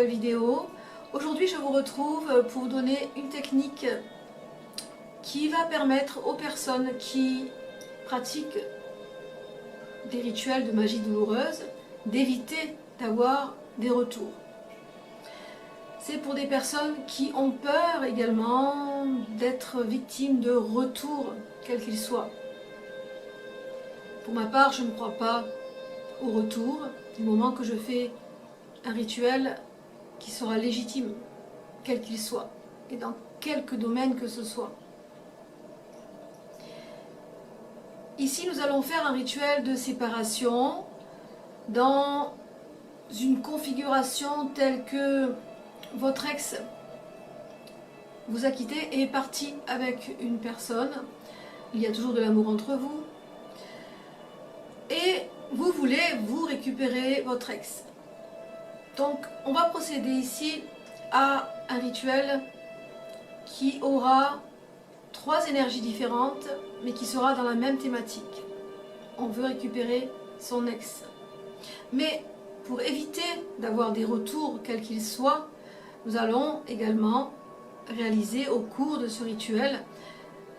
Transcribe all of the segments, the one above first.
vidéo. Aujourd'hui, je vous retrouve pour vous donner une technique qui va permettre aux personnes qui pratiquent des rituels de magie douloureuse d'éviter d'avoir des retours. C'est pour des personnes qui ont peur également d'être victimes de retours, quels qu'ils soient. Pour ma part, je ne crois pas au retour du moment que je fais un rituel qui sera légitime, quel qu'il soit, et dans quelque domaine que ce soit. Ici, nous allons faire un rituel de séparation dans une configuration telle que votre ex vous a quitté et est parti avec une personne. Il y a toujours de l'amour entre vous. Et vous voulez vous récupérer votre ex. Donc, on va procéder ici à un rituel qui aura 3 énergies différentes, mais qui sera dans la même thématique. On veut récupérer son ex. Mais pour éviter d'avoir des retours, quels qu'ils soient, nous allons également réaliser au cours de ce rituel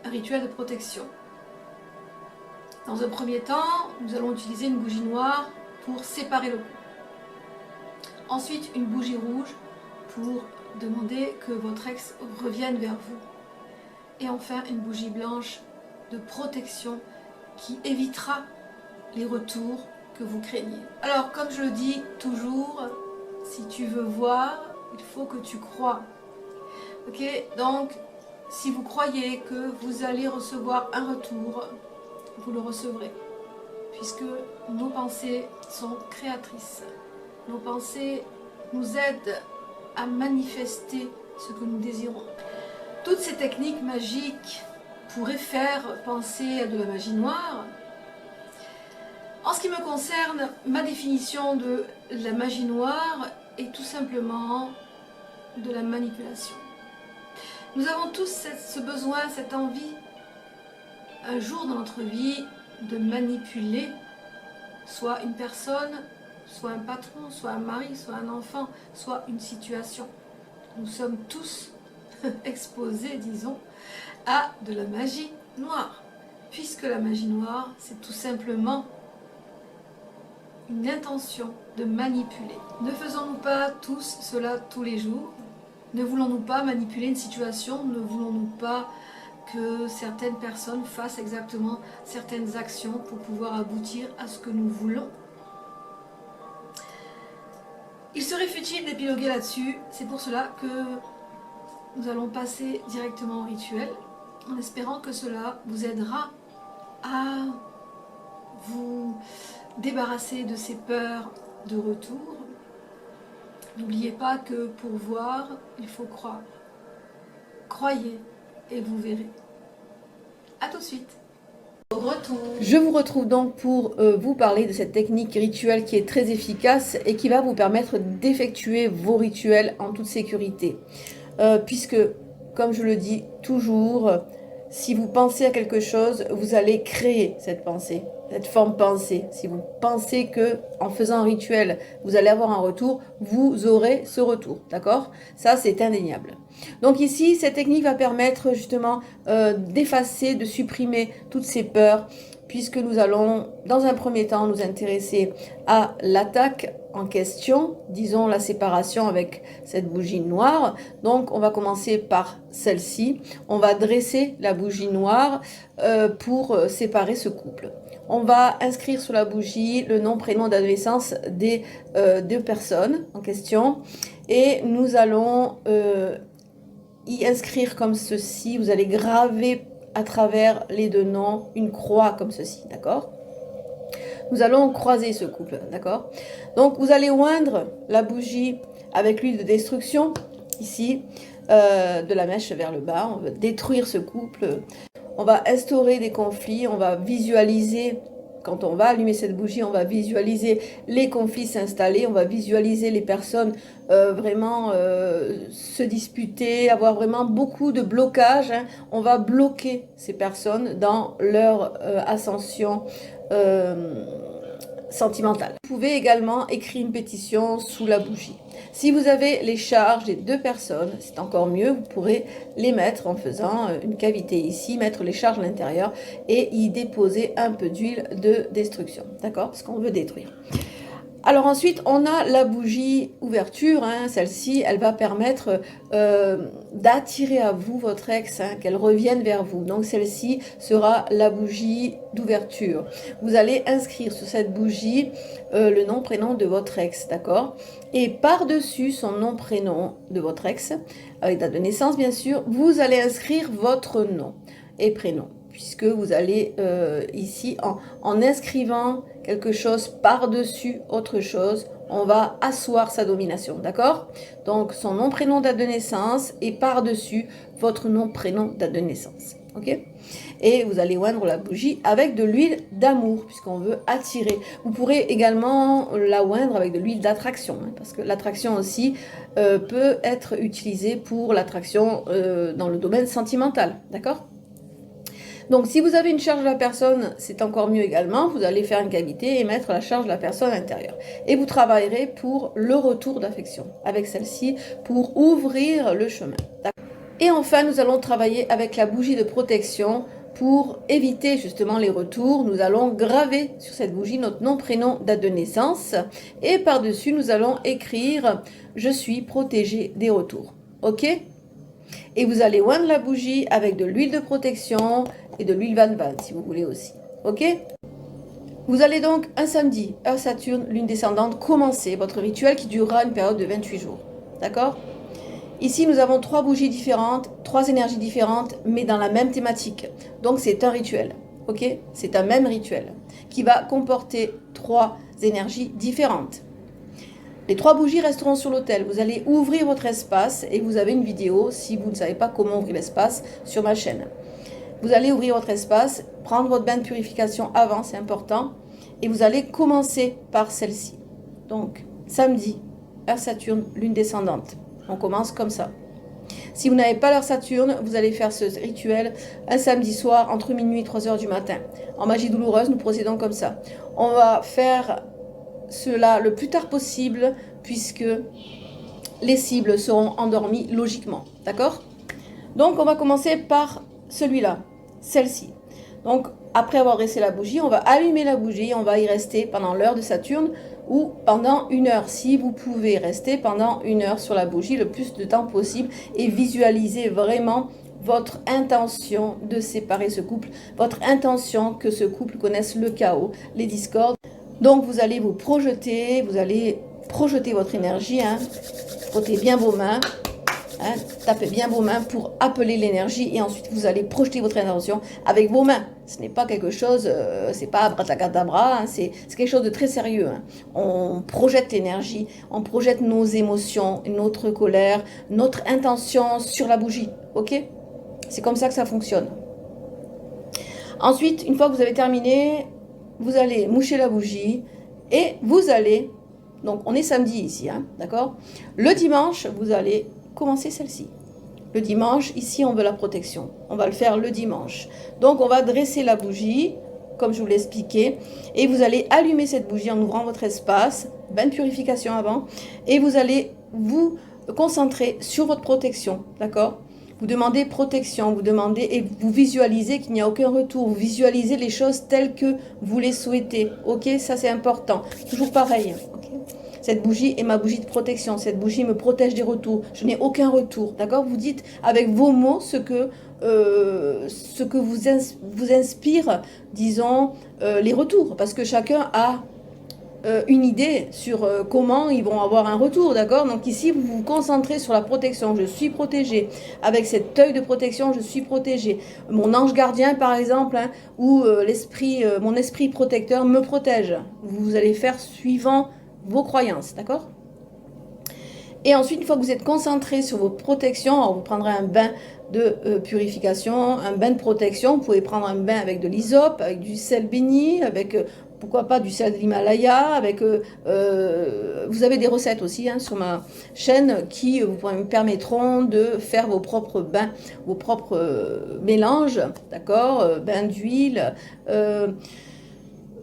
un rituel de protection. Dans un premier temps, nous allons utiliser une bougie noire pour séparer le couple. Ensuite, une bougie rouge pour demander que votre ex revienne vers vous. Et enfin, une bougie blanche de protection qui évitera les retours que vous craignez. Alors, comme je le dis toujours, si tu veux voir, il faut que tu crois. Ok, donc, si vous croyez que vous allez recevoir un retour, vous le recevrez. Puisque nos pensées sont créatrices. Nos pensées nous aident à manifester ce que nous désirons. Toutes ces techniques magiques pourraient faire penser à de la magie noire. En ce qui me concerne, ma définition de la magie noire est tout simplement de la manipulation. Nous avons tous ce besoin, cette envie, un jour dans notre vie, de manipuler soit une personne, soit un patron, soit un mari, soit un enfant, soit une situation. Nous sommes tous exposés, disons, à de la magie noire. Puisque la magie noire, c'est tout simplement une intention de manipuler. Ne faisons-nous pas tous cela tous les jours? Ne voulons-nous pas manipuler une situation? Ne voulons-nous pas que certaines personnes fassent exactement certaines actions pour pouvoir aboutir à ce que nous voulons? Il serait futile d'épiloguer là-dessus, c'est pour cela que nous allons passer directement au rituel, en espérant que cela vous aidera à vous débarrasser de ces peurs de retour. N'oubliez pas que pour voir, il faut croire. Croyez et vous verrez. A tout de suite. Je vous retrouve donc pour vous parler de cette technique rituelle qui est très efficace et qui va vous permettre d'effectuer vos rituels en toute sécurité. Puisque, comme je le dis toujours, si vous pensez à quelque chose, vous allez créer cette pensée, cette forme pensée. Si vous pensez que en faisant un rituel, vous allez avoir un retour, vous aurez ce retour, d'accord? Ça, c'est indéniable. Donc ici, cette technique va permettre justement d'effacer, de supprimer toutes ces peurs, puisque nous allons, dans un premier temps, nous intéresser à l'attaque en question, disons la séparation avec cette bougie noire. Donc on va commencer par celle-ci. On va dresser la bougie noire pour séparer ce couple. On va inscrire sur la bougie le nom, prénom, date de naissance des 2 personnes en question. Et nous allons y inscrire comme ceci. Vous allez graver à travers les 2 noms une croix comme ceci, d'accord? Nous allons croiser ce couple, d'accord? Donc, vous allez oindre la bougie avec l'huile de destruction, ici, de la mèche vers le bas. On va détruire ce couple. On va instaurer des conflits. On va visualiser, quand on va allumer cette bougie, on va visualiser les conflits s'installer. On va visualiser les personnes vraiment se disputer, avoir vraiment beaucoup de blocages. Hein. On va bloquer ces personnes dans leur ascension sentimentale. Vous pouvez également écrire une pétition sous la bougie. Si vous avez les charges des 2 personnes, c'est encore mieux, vous pourrez les mettre en faisant une cavité ici, mettre les charges à l'intérieur et y déposer un peu d'huile de destruction, d'accord? Parce qu'on veut détruire. Alors ensuite, on a la bougie ouverture, hein. Celle-ci, elle va permettre d'attirer à vous votre ex, hein, qu'elle revienne vers vous. Donc celle-ci sera la bougie d'ouverture. Vous allez inscrire sur cette bougie le nom, prénom de votre ex, d'accord? Et par-dessus son nom, prénom de votre ex, avec date de naissance bien sûr, vous allez inscrire votre nom et prénom. Puisque vous allez ici, en inscrivant quelque chose par-dessus autre chose, on va asseoir sa domination, d'accord? Donc, son nom, prénom, date de naissance, et par-dessus, votre nom, prénom, date de naissance, ok? Et vous allez oindre la bougie avec de l'huile d'amour, puisqu'on veut attirer. Vous pourrez également la oindre avec de l'huile d'attraction, hein, parce que l'attraction aussi peut être utilisée pour l'attraction dans le domaine sentimental, d'accord? Donc, si vous avez une charge de la personne, c'est encore mieux également. Vous allez faire une cavité et mettre la charge de la personne à l'intérieur. Et vous travaillerez pour le retour d'affection avec celle-ci pour ouvrir le chemin. Et enfin, nous allons travailler avec la bougie de protection pour éviter justement les retours. Nous allons graver sur cette bougie notre nom, prénom, date de naissance. Et par-dessus, nous allons écrire « Je suis protégé des retours ». Ok ? Et vous allez oindre la bougie avec de l'huile de protection et de l'huile Van Van si vous voulez aussi. Ok? Vous allez donc un samedi, heure Saturne, lune descendante, commencer votre rituel qui durera une période de 28 jours. D'accord? Ici, nous avons 3 bougies différentes, 3 énergies différentes, mais dans la même thématique. Donc, c'est un rituel. Ok? C'est un même rituel qui va comporter 3 énergies différentes. Les 3 bougies resteront sur l'autel. Vous allez ouvrir votre espace et vous avez une vidéo, si vous ne savez pas comment ouvrir l'espace, sur ma chaîne. Vous allez ouvrir votre espace, prendre votre bain de purification avant, c'est important. Et vous allez commencer par celle-ci. Donc, samedi, heure Saturne, lune descendante. On commence comme ça. Si vous n'avez pas l'heure Saturne, vous allez faire ce rituel un samedi soir entre minuit et 3 heures du matin. En magie douloureuse, nous procédons comme ça. On va faire cela le plus tard possible puisque les cibles seront endormies logiquement. D'accord? Donc, on va commencer par celui-là, celle-ci. Donc, après avoir dressé la bougie, on va allumer la bougie, on va y rester pendant l'heure de Saturne ou pendant 1 heure. Si vous pouvez rester pendant 1 heure sur la bougie le plus de temps possible et visualiser vraiment votre intention de séparer ce couple, votre intention que ce couple connaisse le chaos, les discordes. Donc, vous allez vous projeter, vous allez projeter votre énergie, hein, frottez bien vos mains. Hein, tapez bien vos mains pour appeler l'énergie et ensuite vous allez projeter votre intention avec vos mains. Ce n'est pas quelque chose, c'est pas abracadabra, hein, c'est quelque chose de très sérieux. Hein. On projette l'énergie, on projette nos émotions, notre colère, notre intention sur la bougie. Ok? C'est comme ça que ça fonctionne. Ensuite, une fois que vous avez terminé, vous allez moucher la bougie et vous allez, donc on est samedi ici, hein, d'accord? Le dimanche, vous allez commencer celle-ci. Le dimanche, ici, on veut la protection. On va le faire le dimanche. Donc, on va dresser la bougie, comme je vous l'ai expliqué, et vous allez allumer cette bougie en ouvrant votre espace, bain de purification avant, et vous allez vous concentrer sur votre protection, d'accord? Vous demandez protection, vous demandez et vous visualisez qu'il n'y a aucun retour, vous visualisez les choses telles que vous les souhaitez, ok? Ça, c'est important. Toujours pareil, ok? Cette bougie est ma bougie de protection. Cette bougie me protège des retours. Je n'ai aucun retour. D'accord? Vous dites avec vos mots ce que vous inspire, disons, les retours. Parce que chacun a une idée sur comment ils vont avoir un retour. D'accord? Donc ici, vous vous concentrez sur la protection. Je suis protégée. Avec cet œil de protection, je suis protégée. Mon ange gardien, par exemple, hein, ou mon esprit protecteur me protège. Vous allez faire suivant vos croyances, d'accord? Et ensuite, une fois que vous êtes concentré sur vos protections, alors vous prendrez un bain de purification, un bain de protection. Vous pouvez prendre un bain avec de l'hysope, avec du sel béni, avec pourquoi pas du sel de l'Himalaya, avec vous avez des recettes aussi hein, sur ma chaîne qui vous permettront de faire vos propres bains, vos propres mélanges, d'accord? Bain d'huile.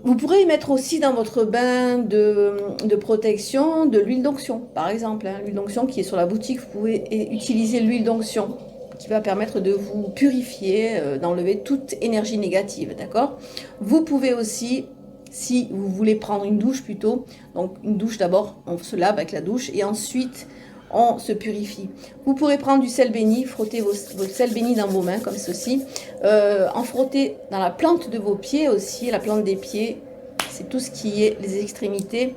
Vous pourrez y mettre aussi dans votre bain de protection de l'huile d'onction, par exemple. Hein, l'huile d'onction qui est sur la boutique, vous pouvez utiliser l'huile d'onction qui va permettre de vous purifier, d'enlever toute énergie négative, d'accord? Vous pouvez aussi, si vous voulez prendre une douche plutôt, donc une douche d'abord, on se lave avec la douche et ensuite on se purifie. Vous pourrez prendre du sel béni, frotter votre sel béni dans vos mains comme ceci, en frotter dans la plante de vos pieds aussi, la plante des pieds, c'est tout ce qui est les extrémités.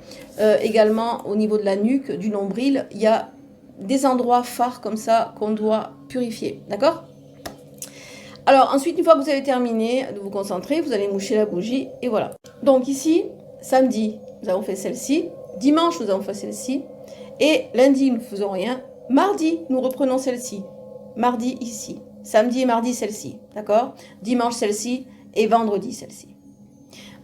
Également au niveau de la nuque, du nombril, il y a des endroits phares comme ça qu'on doit purifier, d'accord? Alors ensuite, une fois que vous avez terminé de vous concentrer, vous allez moucher la bougie et voilà. Donc ici, samedi, nous avons fait celle-ci, dimanche, nous avons fait celle-ci, et lundi, nous ne faisons rien. Mardi, nous reprenons celle-ci. Mardi, ici. Samedi et mardi, celle-ci. D'accord? Dimanche, celle-ci. Et vendredi, celle-ci.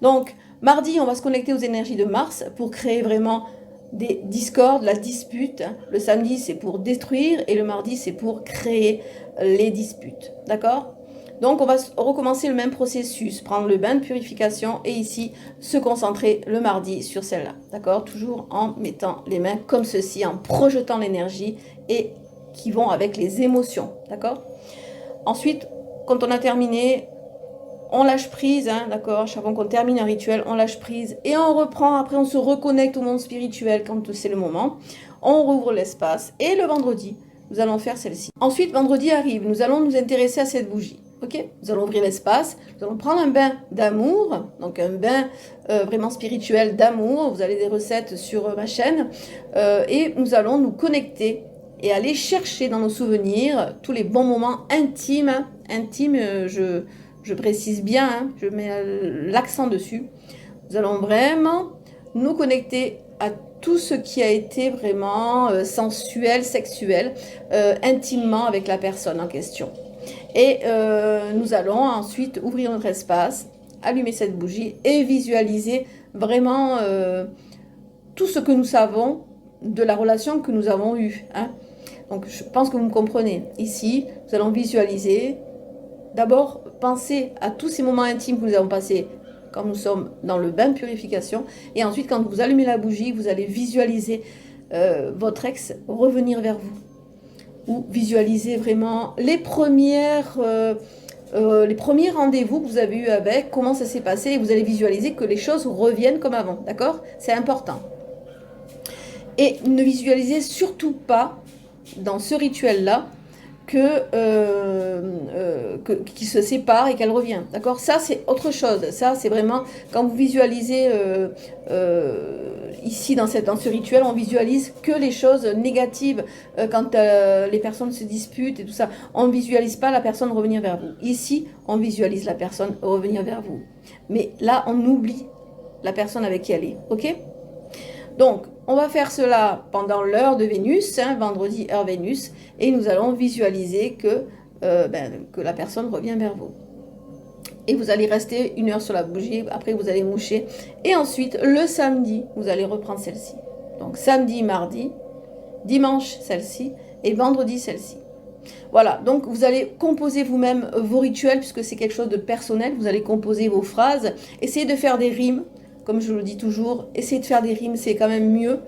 Donc, mardi, on va se connecter aux énergies de Mars pour créer vraiment des discordes, la dispute. Le samedi, c'est pour détruire. Et le mardi, c'est pour créer les disputes. D'accord? Donc, on va recommencer le même processus, prendre le bain de purification et ici, se concentrer le mardi sur celle-là, d'accord? Toujours en mettant les mains comme ceci, en projetant l'énergie et qui vont avec les émotions, d'accord? Ensuite, quand on a terminé, on lâche prise, hein, d'accord? Chaque fois qu'on termine un rituel, on lâche prise et on reprend. Après, on se reconnecte au monde spirituel quand c'est le moment. On rouvre l'espace et le vendredi, nous allons faire celle-ci. Ensuite, vendredi arrive, nous allons nous intéresser à cette bougie. Ok, nous allons ouvrir l'espace, nous allons prendre un bain d'amour, donc un bain vraiment spirituel d'amour. Vous avez des recettes sur ma chaîne et nous allons nous connecter et aller chercher dans nos souvenirs tous les bons moments intimes. Intimes, je précise bien, hein, je mets l'accent dessus. Nous allons vraiment nous connecter à tout ce qui a été vraiment sensuel, sexuel, intimement avec la personne en question. Et nous allons ensuite ouvrir notre espace, allumer cette bougie et visualiser vraiment tout ce que nous savons de la relation que nous avons eue. Hein. Donc je pense que vous me comprenez. Ici, nous allons visualiser. D'abord, pensez à tous ces moments intimes que nous avons passés quand nous sommes dans le bain de purification. Et ensuite, quand vous allumez la bougie, vous allez visualiser votre ex revenir vers vous. Ou visualiser vraiment les premiers rendez-vous que vous avez eu avec, comment ça s'est passé, et vous allez visualiser que les choses reviennent comme avant, d'accord? C'est important. Et ne visualisez surtout pas dans ce rituel-là qu'il se sépare et qu'elle revient, d'accord? Ça, c'est autre chose. Ça, c'est vraiment, quand vous visualisez ici, dans ce rituel, on visualise que les choses négatives, quand les personnes se disputent et tout ça. On ne visualise pas la personne revenir vers vous. Ici, on visualise la personne revenir vers vous. Mais là, on oublie la personne avec qui elle est, ok? Donc, on va faire cela pendant l'heure de Vénus, hein, vendredi heure Vénus, et nous allons visualiser que la personne revient vers vous. Et vous allez rester 1 heure sur la bougie, après vous allez moucher, et ensuite le samedi, vous allez reprendre celle-ci. Donc samedi, mardi, dimanche celle-ci, et vendredi celle-ci. Voilà, donc vous allez composer vous-même vos rituels, puisque c'est quelque chose de personnel, vous allez composer vos phrases, essayez de faire des rimes. Comme je le dis toujours, essayez de faire des rimes, c'est quand même mieux.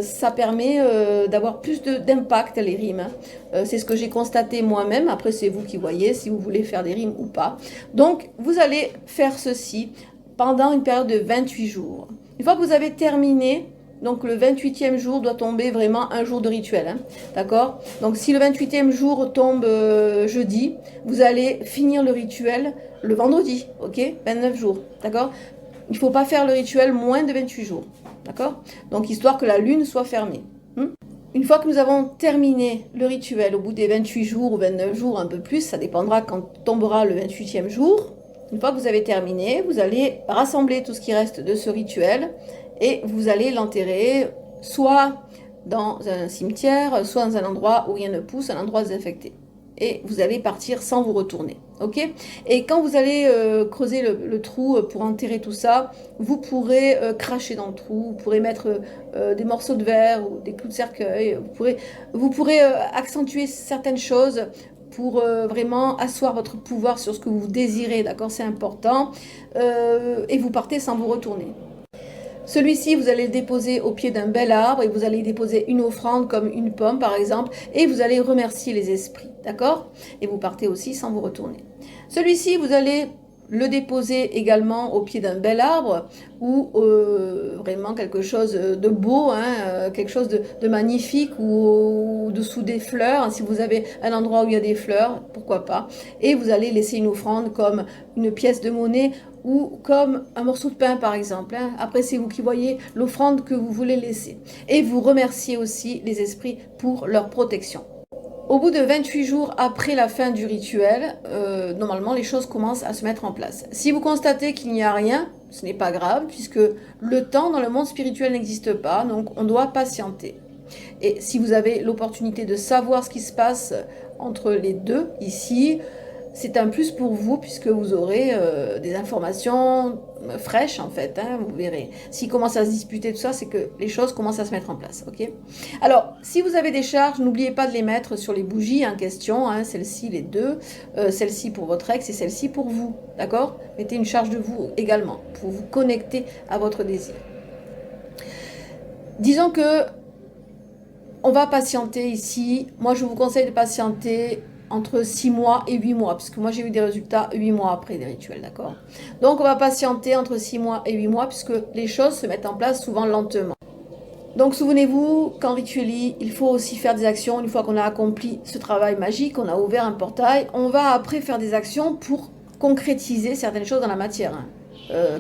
Ça permet d'avoir plus d'impact, les rimes. Hein. C'est ce que j'ai constaté moi-même. Après, c'est vous qui voyez si vous voulez faire des rimes ou pas. Donc, vous allez faire ceci pendant une période de 28 jours. Une fois que vous avez terminé, donc le 28e jour doit tomber vraiment un jour de rituel. Hein, d'accord? Donc, si le 28e jour tombe jeudi, vous allez finir le rituel le vendredi, ok? 29 jours, d'accord? Il ne faut pas faire le rituel moins de 28 jours. D'accord? Donc, histoire que la lune soit fermée. Une fois que nous avons terminé le rituel, au bout des 28 jours ou 29 jours, un peu plus, ça dépendra quand tombera le 28e jour. Une fois que vous avez terminé, vous allez rassembler tout ce qui reste de ce rituel et vous allez l'enterrer soit dans un cimetière, soit dans un endroit où rien ne pousse, un endroit désaffecté. Et vous allez partir sans vous retourner. Ok? Et quand vous allez creuser le trou pour enterrer tout ça, vous pourrez cracher dans le trou, vous pourrez mettre des morceaux de verre ou des clous de cercueil, vous pourrez accentuer certaines choses pour vraiment asseoir votre pouvoir sur ce que vous désirez, d'accord? C'est important. Et vous partez sans vous retourner. Celui-ci, vous allez le déposer au pied d'un bel arbre et vous allez y déposer une offrande comme une pomme par exemple et vous allez remercier les esprits, d'accord? Et vous partez aussi sans vous retourner. Celui-ci, vous allez le déposer également au pied d'un bel arbre ou vraiment quelque chose de beau, hein, quelque chose de magnifique ou dessous des fleurs. Si vous avez un endroit où il y a des fleurs, pourquoi pas. Et vous allez laisser une offrande comme une pièce de monnaie ou comme un morceau de pain par exemple. Hein. Après, c'est vous qui voyez l'offrande que vous voulez laisser. Et vous remerciez aussi les esprits pour leur protection. Au bout de 28 jours après la fin du rituel, normalement les choses commencent à se mettre en place. Si vous constatez qu'il n'y a rien, ce n'est pas grave puisque le temps dans le monde spirituel n'existe pas, donc on doit patienter. Et si vous avez l'opportunité de savoir ce qui se passe entre les deux ici, c'est un plus pour vous puisque vous aurez des informations fraîches en fait, hein, vous verrez. S'ils commencent à se disputer tout ça, c'est que les choses commencent à se mettre en place, ok? Alors, si vous avez des charges, n'oubliez pas de les mettre sur les bougies en question, hein, celles-ci, les deux, celle-ci pour votre ex et celle-ci pour vous, d'accord? Mettez une charge de vous également pour vous connecter à votre désir. Disons que on va patienter ici. Moi, je vous conseille de patienter entre 6 mois et 8 mois, parce que moi j'ai eu des résultats 8 mois après des rituels, d'accord? Donc on va patienter entre 6 mois et 8 mois, puisque les choses se mettent en place souvent lentement. Donc souvenez-vous qu'en ritueli, il faut aussi faire des actions. Une fois qu'on a accompli ce travail magique, on a ouvert un portail, on va après faire des actions pour concrétiser certaines choses dans la matière. Hein.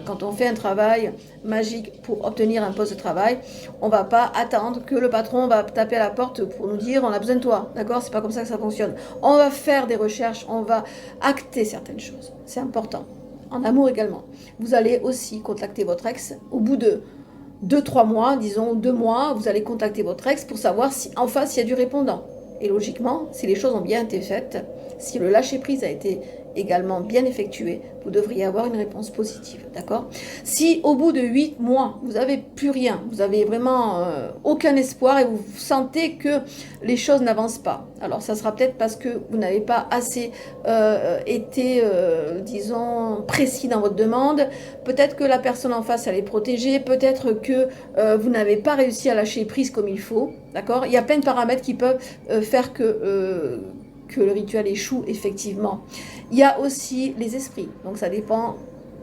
Quand on fait un travail magique pour obtenir un poste de travail, on ne va pas attendre que le patron va taper à la porte pour nous dire on a besoin de toi, d'accord? C'est pas comme ça que ça fonctionne. On va faire des recherches, on va acter certaines choses, c'est important. En amour également. Vous allez aussi contacter votre ex au bout de 2-3 mois, disons 2 mois, vous allez contacter votre ex pour savoir si en face il y a du répondant. Et logiquement, si les choses ont bien été faites, si le lâcher-prise a été également bien effectué, vous devriez avoir une réponse positive, d'accord? Si au bout de 8 mois, vous n'avez plus rien, vous avez vraiment aucun espoir et vous sentez que les choses n'avancent pas, alors ça sera peut-être parce que vous n'avez pas assez été, disons, précis dans votre demande, peut-être que la personne en face, elle est protégée, peut-être que vous n'avez pas réussi à lâcher prise comme il faut, d'accord? Il y a plein de paramètres qui peuvent faire que le rituel échoue effectivement. Il y a aussi les esprits, donc ça dépend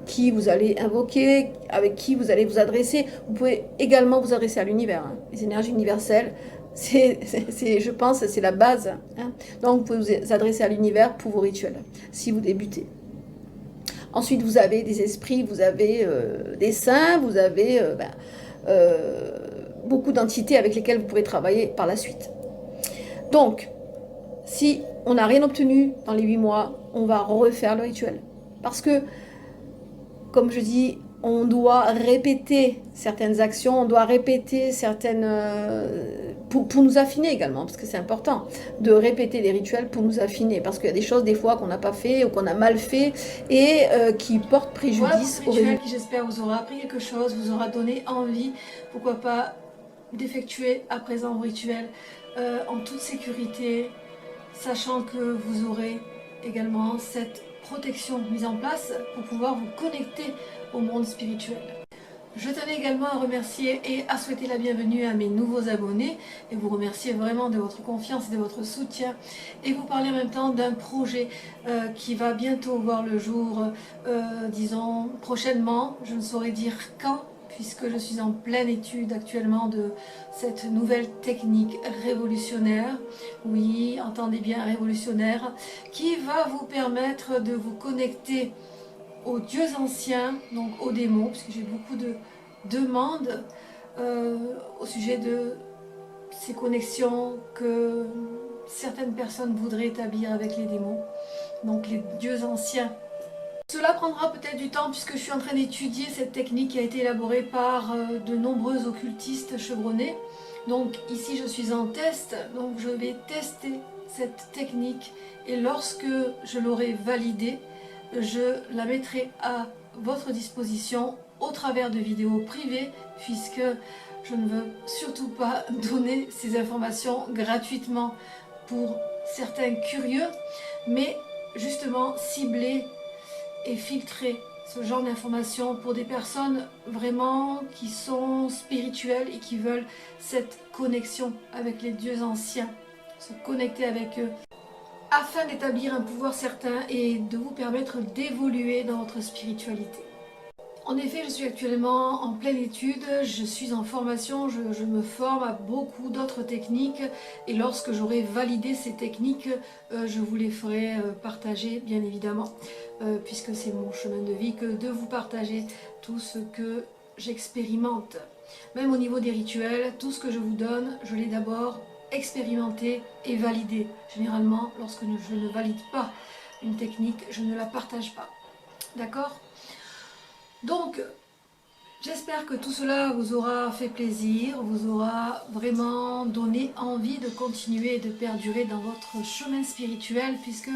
qui vous allez invoquer, avec qui vous allez vous adresser. Vous pouvez également vous adresser à l'univers, hein. Les énergies universelles, je pense, c'est la base. Hein. Donc vous pouvez vous adresser à l'univers pour vos rituels, si vous débutez. Ensuite, vous avez des esprits, vous avez des saints, vous avez beaucoup d'entités avec lesquelles vous pourrez travailler par la suite. Donc, si on n'a rien obtenu dans les 8 mois, on va refaire le rituel. Parce que, comme je dis, on doit répéter certaines actions, on doit répéter certaines... pour nous affiner également, parce que c'est important de répéter les rituels pour nous affiner. Parce qu'il y a des choses des fois qu'on n'a pas fait ou qu'on a mal fait et qui portent préjudice au rituel qui, j'espère, vous aura appris quelque chose, vous aura donné envie, pourquoi pas, d'effectuer à présent vos rituels en toute sécurité, sachant que vous aurez également cette protection mise en place pour pouvoir vous connecter au monde spirituel. Je tenais également à remercier et à souhaiter la bienvenue à mes nouveaux abonnés et vous remercier vraiment de votre confiance et de votre soutien et vous parler en même temps d'un projet qui va bientôt voir le jour, disons prochainement, je ne saurais dire quand, puisque je suis en pleine étude actuellement de cette nouvelle technique révolutionnaire, oui, entendez bien révolutionnaire, qui va vous permettre de vous connecter aux dieux anciens, donc aux démons, parce que j'ai beaucoup de demandes au sujet de ces connexions que certaines personnes voudraient établir avec les démons, donc les dieux anciens. Cela prendra peut-être du temps puisque je suis en train d'étudier cette technique qui a été élaborée par de nombreux occultistes chevronnés. Donc ici je suis en test, donc je vais tester cette technique et lorsque je l'aurai validée, je la mettrai à votre disposition au travers de vidéos privées puisque je ne veux surtout pas donner ces informations gratuitement pour certains curieux, mais justement cibler et filtrer ce genre d'informations pour des personnes vraiment qui sont spirituelles et qui veulent cette connexion avec les dieux anciens, se connecter avec eux, afin d'établir un pouvoir certain et de vous permettre d'évoluer dans votre spiritualité. En effet, je suis actuellement en pleine étude, je suis en formation, je me forme à beaucoup d'autres techniques et lorsque j'aurai validé ces techniques, je vous les ferai partager bien évidemment, puisque c'est mon chemin de vie que de vous partager tout ce que j'expérimente. Même au niveau des rituels, tout ce que je vous donne, je l'ai d'abord expérimenté et validé. Généralement, lorsque je ne valide pas une technique, je ne la partage pas. D'accord ? Donc, j'espère que tout cela vous aura fait plaisir, vous aura vraiment donné envie de continuer et de perdurer dans votre chemin spirituel, puisque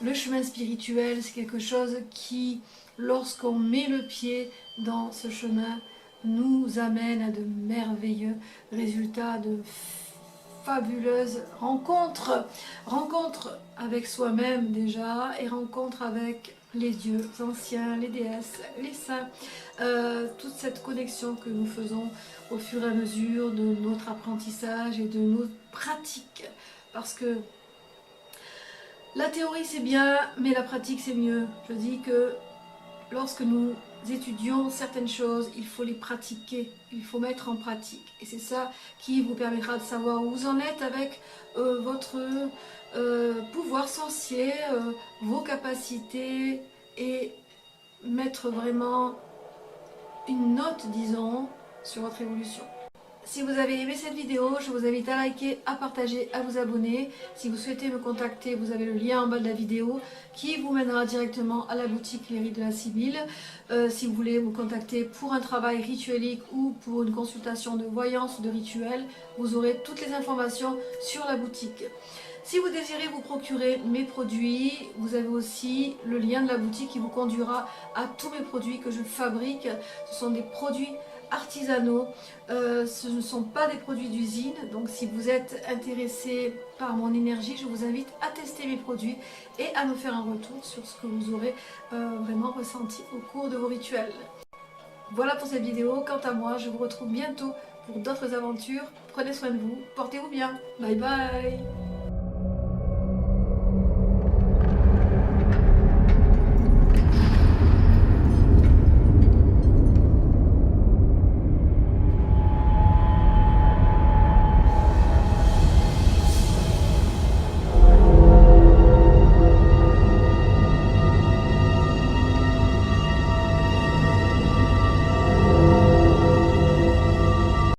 le chemin spirituel, c'est quelque chose qui, lorsqu'on met le pied dans ce chemin, nous amène à de merveilleux résultats, de fabuleuses rencontres avec soi-même déjà, et rencontres avec les dieux anciens, les déesses, les saints, toute cette connexion que nous faisons au fur et à mesure de notre apprentissage et de nos pratiques, parce que la théorie c'est bien, mais la pratique c'est mieux. Je dis que lorsque nous étudions certaines choses, il faut les pratiquer, il faut mettre en pratique. Et c'est ça qui vous permettra de savoir où vous en êtes avec votre pouvoir sorcier, vos capacités, et mettre vraiment une note, disons, sur votre évolution. Si vous avez aimé cette vidéo, je vous invite à liker, à partager, à vous abonner. Si vous souhaitez me contacter, vous avez le lien en bas de la vidéo qui vous mènera directement à la boutique Les Rites de la Sibylle. Si vous voulez me contacter pour un travail rituelique ou pour une consultation de voyance ou de rituel, vous aurez toutes les informations sur la boutique. Si vous désirez vous procurer mes produits, vous avez aussi le lien de la boutique qui vous conduira à tous mes produits que je fabrique. Ce sont des produits artisanaux, ce ne sont pas des produits d'usine, donc si vous êtes intéressé par mon énergie, je vous invite à tester mes produits et à me faire un retour sur ce que vous aurez vraiment ressenti au cours de vos rituels. Voilà pour cette vidéo, quant à moi, je vous retrouve bientôt pour d'autres aventures. Prenez soin de vous, portez-vous bien, bye bye.